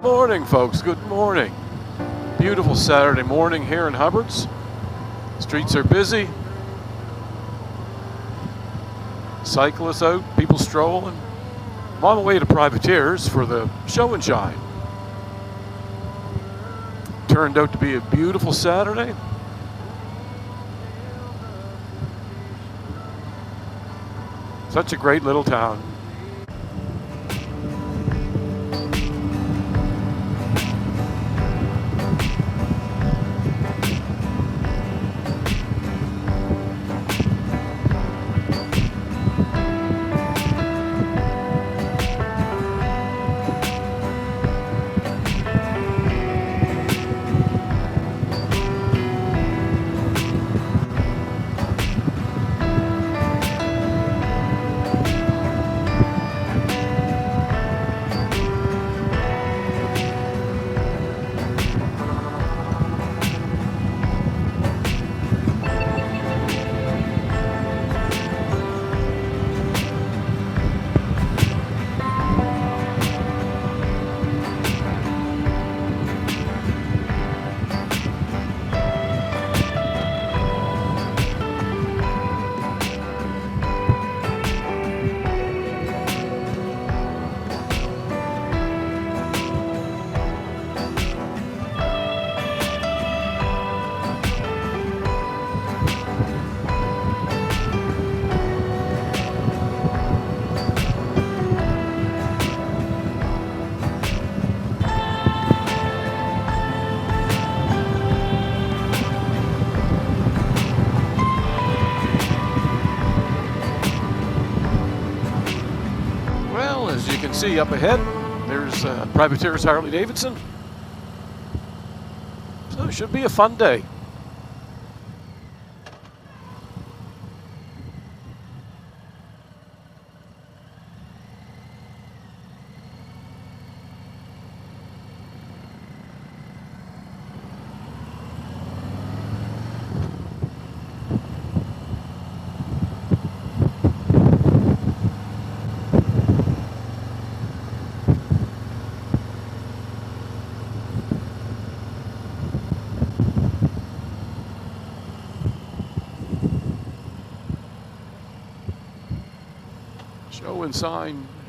Morning, folks. Good morning. Beautiful Saturday morning here in Hubbard's. Streets are busy. Cyclists out, people strolling. I'm on my way to Privateers for the show and shine. Turned out to be a beautiful Saturday. Such a great little town. As you can see up ahead, there's Privateers Harley Davidson. So it should be a fun day.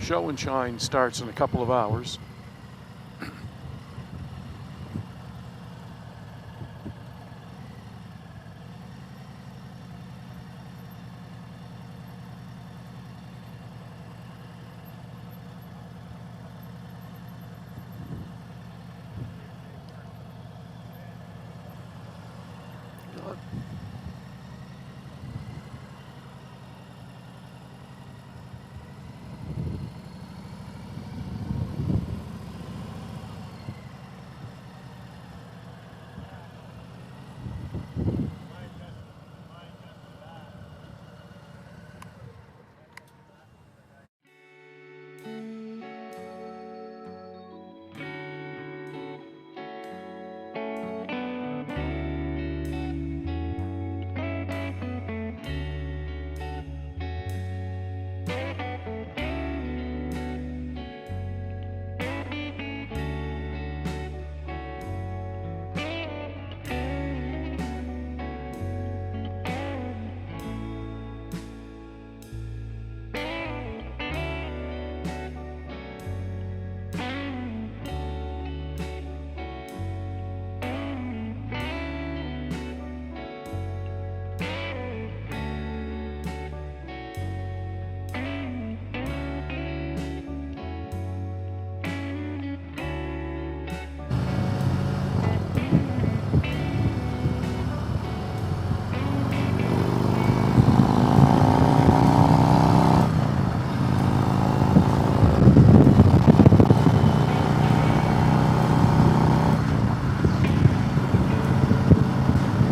Show and shine starts in a couple of hours.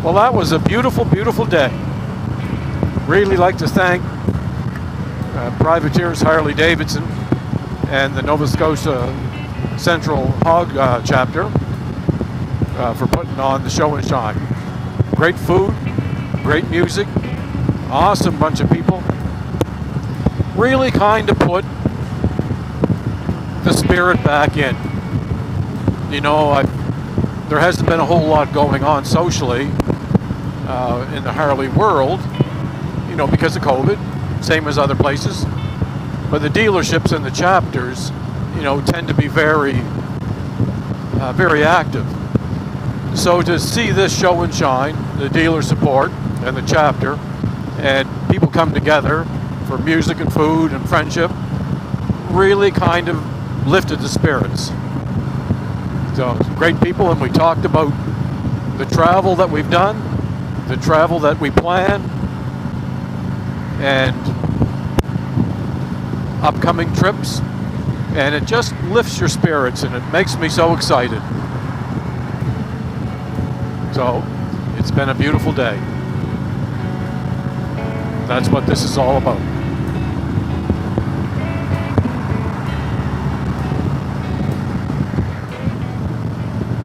Well, that was a beautiful, beautiful day. Really like to thank Privateers Harley Davidson and the Nova Scotia Central Hog chapter for putting on the show and shine. Great food, great music, awesome bunch of people. Really kind of put the spirit back in. You know, there hasn't been a whole lot going on socially in the Harley world, you know, because of COVID, same as other places. But the dealerships and the chapters, you know, tend to be very active. So to see this show and shine, the dealer support and the chapter, and people come together for music and food and friendship, really kind of lifted the spirits. So great people, and we talked about the travel that we've done, the travel that we plan, and upcoming trips, and it just lifts your spirits, and it makes me so excited. So it's been a beautiful day. That's what this is all about.